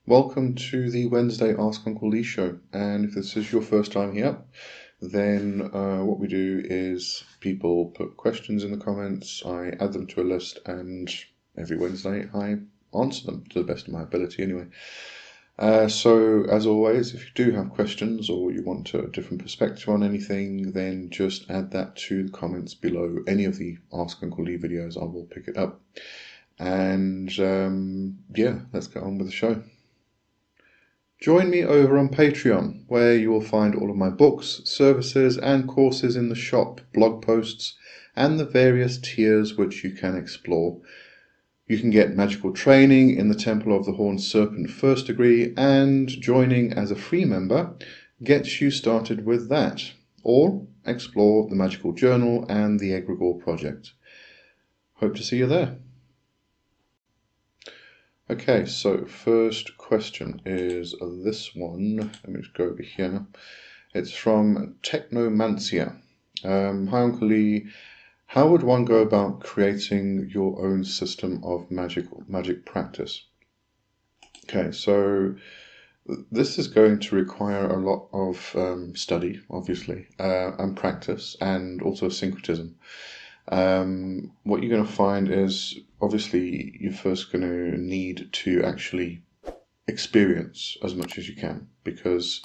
Welcome to the Wednesday Ask Uncle Lee show, and if this is your first time here, then what we do is people put questions in the comments, I add them to a list, and every Wednesday I answer them to the best of my ability anyway. So as always, if you do have questions or you want a different perspective on anything, then just add that to the comments below any of the Ask Uncle Lee videos. I will pick it up. And yeah, let's get on with the show. Join me over on Patreon, where you will find all of my books, services, and courses in the shop, blog posts, and the various tiers which you can explore. You can get magical training in the Temple of the Horned Serpent First Degree, and joining as a free member gets you started with that, or explore the Magical Journal and the Egregore Project. Hope to see you there. Okay, so first question is this one. Let me just go over here. It's from Technomancia. Hi Uncle Lee, how would one go about creating your own system of magic practice? Okay, so this is going to require a lot of study, obviously, and practice, and also syncretism. What you're going to find is, obviously, you're first going to need to actually experience as much as you can, because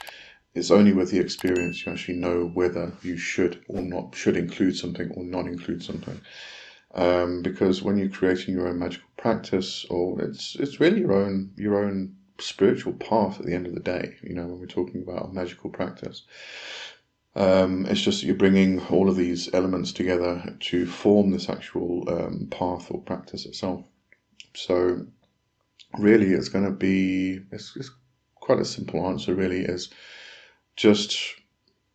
it's only with the experience you actually know whether you should or not should include something or not include something. Because when you're creating your own magical practice, or it's really your own spiritual path at the end of the day, you know, when we're talking about a magical practice. It's just that you're bringing all of these elements together to form this actual path or practice itself. So really it's going to be, it's quite a simple answer really, is just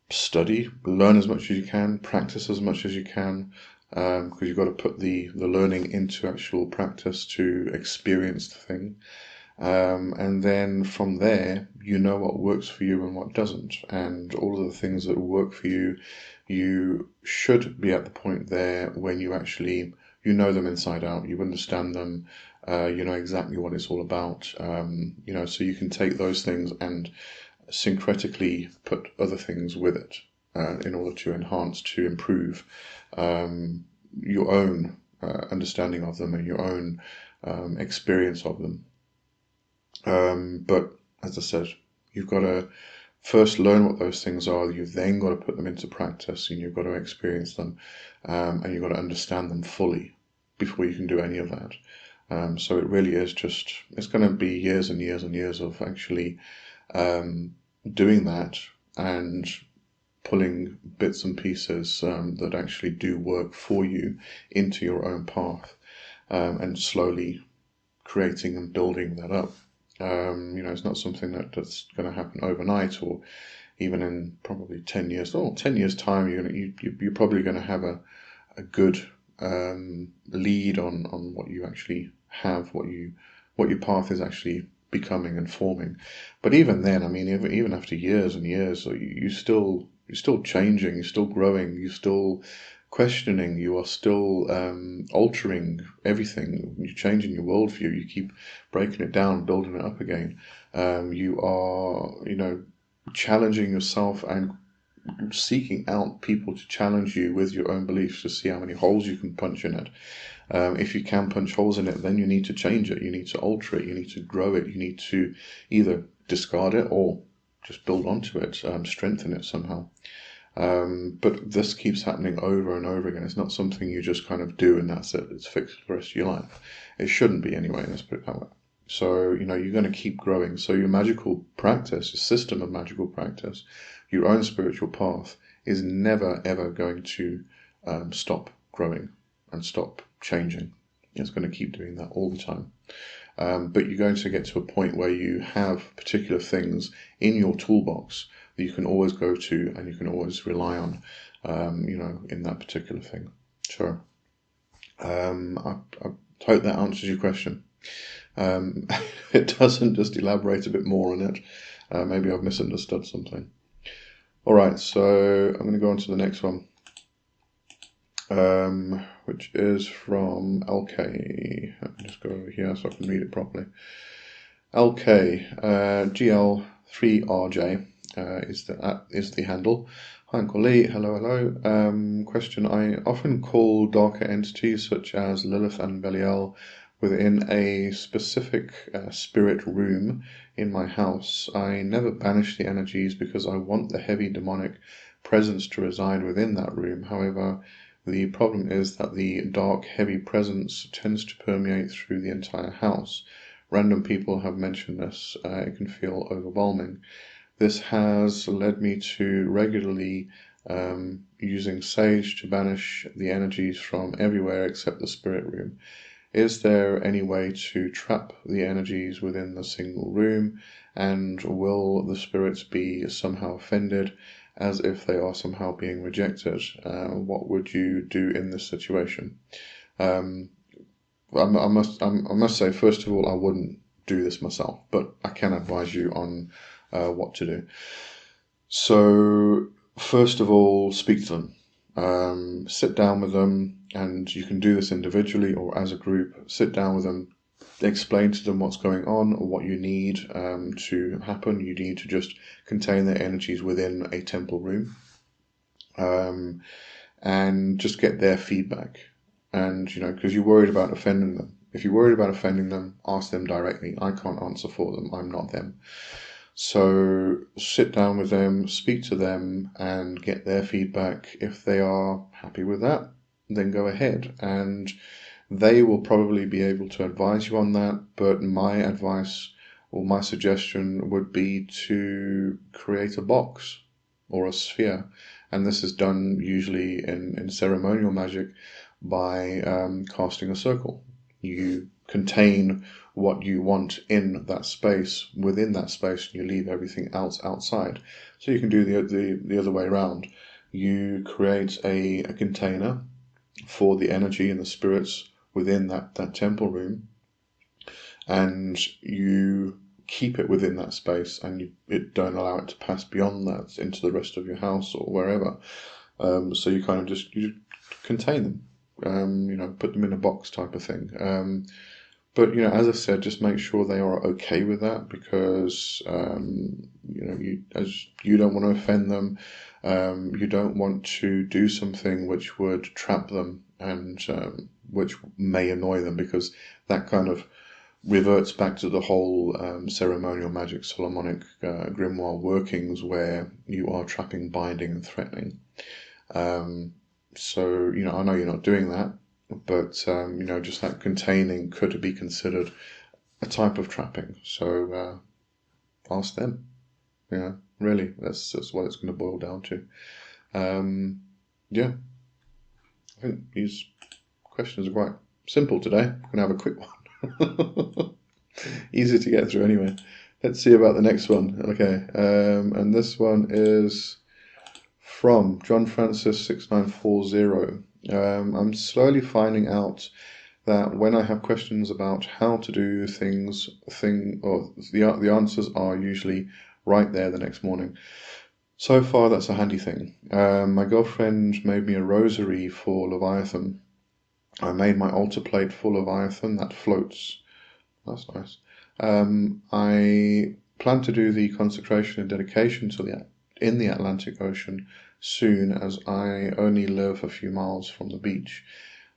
study, learn as much as you can, practice as much as you can, because you've got to put the learning into actual practice to experience the thing. And then from there, you know what works for you and what doesn't. And all of the things that work for you, you should be at the point there when you actually, you know them inside out, you understand them, you know exactly what it's all about, you know, so you can take those things and syncretically put other things with it in order to enhance, to improve your own understanding of them and your own experience of them. But as I said, you've got to first learn what those things are. You've then got to put them into practice, and you've got to experience them, and you've got to understand them fully before you can do any of that. So it really is just, it's going to be years and years and years of actually doing that and pulling bits and pieces that actually do work for you into your own path, and slowly creating and building that up. You know, it's not something that's going to happen overnight, or even in probably 10 years. Oh, 10 years time, you're probably going to have a good lead on what you actually have, what your path is actually becoming and forming. But even then, I mean, even after years and years, you're still changing, you're still growing, you're still questioning, you are still altering everything. You're changing your worldview. You keep breaking it down, building it up again. You are, you know, challenging yourself and seeking out people to challenge you with your own beliefs to see how many holes you can punch in it. If you can punch holes in it, then you need to change it. You need to alter it. You need to grow it. You need to either discard it or just build onto it, strengthen it somehow. But this keeps happening over and over again. It's not something you just kind of do and that's it. It's fixed for the rest of your life. It shouldn't be anyway, let's put it that way. So, you know, you're going to keep growing. So your magical practice, your system of magical practice, your own spiritual path is never, ever going to stop growing and stop changing. It's going to keep doing that all the time. But you're going to get to a point where you have particular things in your toolbox that you can always go to and you can always rely on, you know, in that particular thing. Sure. I hope that answers your question. It doesn't, just elaborate a bit more on it. Maybe I've misunderstood something. All right, so I'm going to go on to the next one, which is from LK. Let me just go over here so I can read it properly. LK, GL3RJ is the handle. Hi Uncle Lee, hello. Question: I often call darker entities such as Lilith and Belial within a specific spirit room in my house. I never banish the energies because I want the heavy demonic presence to reside within that room. However, the problem is that the dark, heavy presence tends to permeate through the entire house. Random people have mentioned this. It can feel overwhelming. This has led me to regularly using sage to banish the energies from everywhere except the spirit room. Is there any way to trap the energies within the single room, and will the spirits be somehow offended as if they are somehow being rejected? What would you do in this situation? I must say, first of all, I wouldn't do this myself, but I can advise you on what to do. So, first of all, speak to them. Sit down with them, and you can do this individually or as a group. Sit down with them, explain to them what's going on or what you need to happen. You need to just contain their energies within a temple room, and just get their feedback. And, because you're worried about offending them. If you're worried about offending them, ask them directly. I can't answer for them. I'm not them. So sit down with them, speak to them, and get their feedback. If they are happy with that, then go ahead. And they will probably be able to advise you on that. But my advice or my suggestion would be to create a box or a sphere. And this is done usually in ceremonial magic by casting a circle. You contain what you want in that space, within that space, and you leave everything else outside. So you can do the other way around. You create a container for the energy and the spirits within that temple room, and you keep it within that space, and you don't allow it to pass beyond that into the rest of your house or wherever. So you kind of you contain them, put them in a box type of thing. But as I said, just make sure they are okay with that, because you don't want to offend them. You don't want to do something which would trap them and which may annoy them, because that kind of reverts back to the whole ceremonial magic Solomonic grimoire workings, where you are trapping, binding, and threatening. So I know you're not doing that, but just that containing could be considered a type of trapping. So ask them. Really, that's what it's going to boil down to. Yeah, I think these questions are quite simple today. I'm going to have a quick one. Easy to get through anyway. Let's see about the next one. Okay, and this one is from John Francis 6940. I'm slowly finding out that when I have questions about how to do things, the answers are usually right there the next morning. So far, that's a handy thing. My girlfriend made me a rosary for Leviathan. I made my altar plate for Leviathan that floats. That's nice. I plan to do the consecration and dedication in the Atlantic Ocean soon, as I only live a few miles from the beach.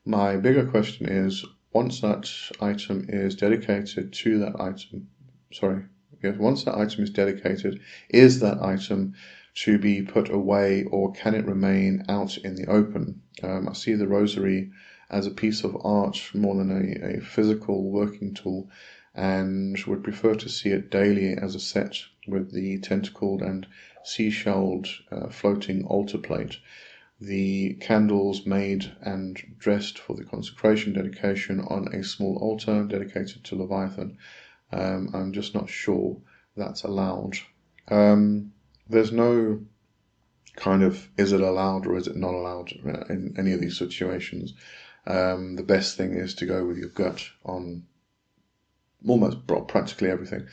My bigger question is, once that item is dedicated to that item, once that item is dedicated, is that item to be put away, or can it remain out in the open? I see the rosary as a piece of art more than a physical working tool, and would prefer to see it daily as a set with the tentacled and seashelled floating altar plate. The candles made and dressed for the consecration dedication on a small altar dedicated to Leviathan. I'm just not sure that's allowed. There's no kind of is it allowed or is it not allowed in any of these situations. The best thing is to go with your gut on almost practically everything.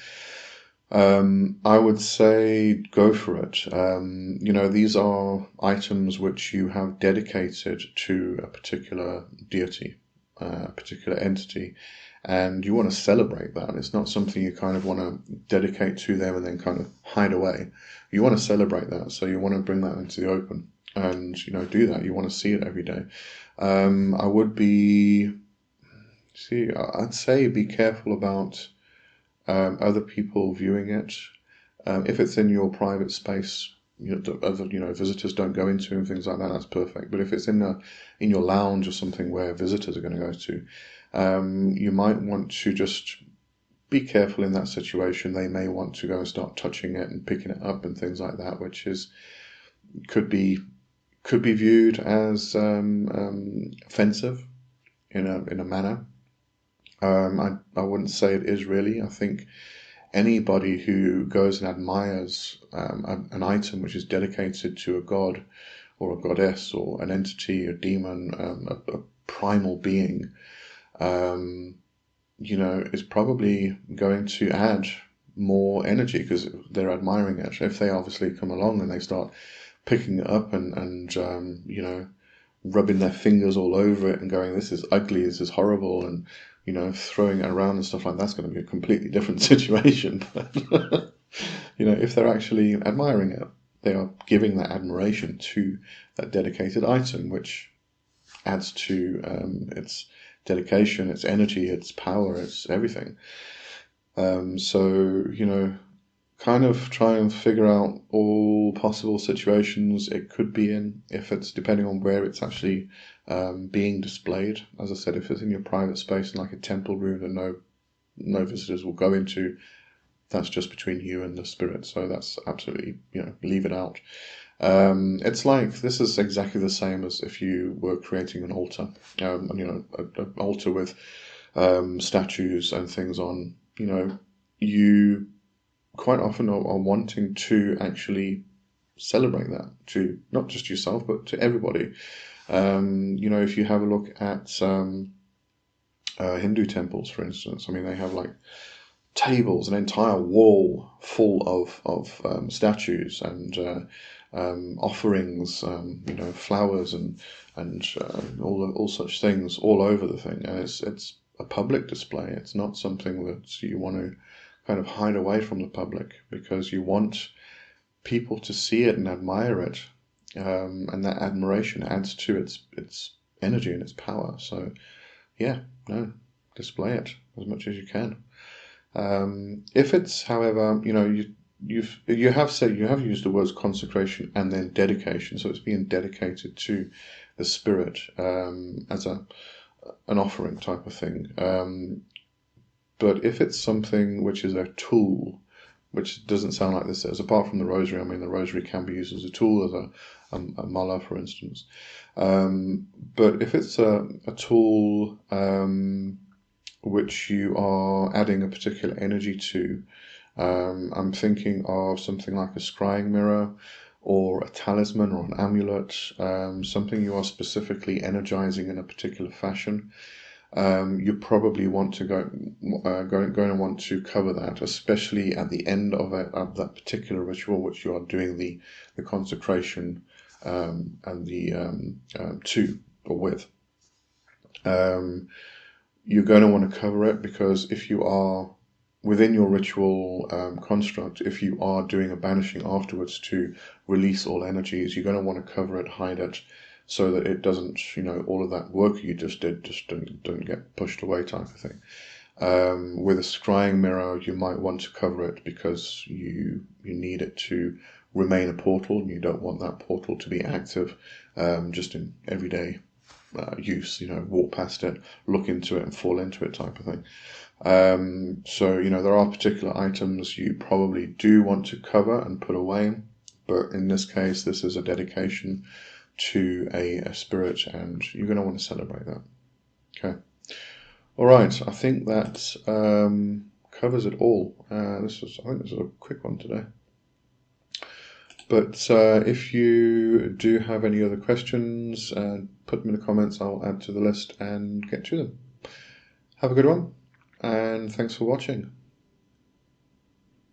I would say go for it. These are items which you have dedicated to a particular deity, a particular entity, and you want to celebrate that. It's not something you kind of want to dedicate to them and then kind of hide away. You want to celebrate that, so you want to bring that into the open and do that. You want to see it every day. I'd say be careful about other people viewing it. If it's in your private space, other visitors don't go into and things like that, that's perfect. But if it's in your lounge or something where visitors are going to go to, you might want to just be careful in that situation. They may want to go and start touching it and picking it up and things like that, which could be viewed as offensive in a manner. I wouldn't say it is really. I think anybody who goes and admires an item which is dedicated to a god or a goddess or an entity, a demon, a primal being, is probably going to add more energy because they're admiring it. If they obviously come along and they start picking it up and rubbing their fingers all over it and going, this is ugly, this is horrible, and throwing it around and stuff like that's going to be a completely different situation. But if they're actually admiring it, they are giving that admiration to that dedicated item, which adds to its dedication, its energy, its power, its everything. Kind of try and figure out all possible situations it could be in, if it's depending on where it's actually being displayed. As I said, if it's in your private space in like a temple room that no visitors will go into, that's just between you and the spirit. So that's absolutely, leave it out. It's like, this is exactly the same as if you were creating an altar, an altar with statues and things on. You quite often are wanting to actually celebrate that to not just yourself but to everybody. If you have a look at Hindu temples, for instance, they have like tables, an entire wall full of statues and offerings, flowers and all such things all over the thing, and it's a public display. It's not something that you want to kind of hide away from the public, because you want people to see it and admire it, and that admiration adds to its energy and its power. So display it as much as you can. If it's, however, you have used the words consecration and then dedication, so it's being dedicated to the spirit as an offering type of thing. But if it's something which is a tool, which doesn't sound like this says, apart from the rosary, the rosary can be used as a tool, as a mala, for instance. But if it's a tool which you are adding a particular energy to, I'm thinking of something like a scrying mirror or a talisman or an amulet, something you are specifically energizing in a particular fashion. You probably want to going to want to cover that, especially at the end of that particular ritual which you are doing the consecration and the to or with. You're going to want to cover it, because if you are within your ritual construct, if you are doing a banishing afterwards to release all energies, you're going to want to cover it, hide it, so that it doesn't, all of that work you just did just don't get pushed away, type of thing. With a scrying mirror, you might want to cover it because you need it to remain a portal, and you don't want that portal to be active just in everyday use, walk past it, look into it and fall into it, type of thing. So there are particular items you probably do want to cover and put away, but in this case this is a dedication to a spirit, and you're going to want to celebrate that. Okay. All right. I think that covers it all. I think this is a quick one today. But if you do have any other questions, put them in the comments. I'll add to the list and get to them. Have a good one, and thanks for watching.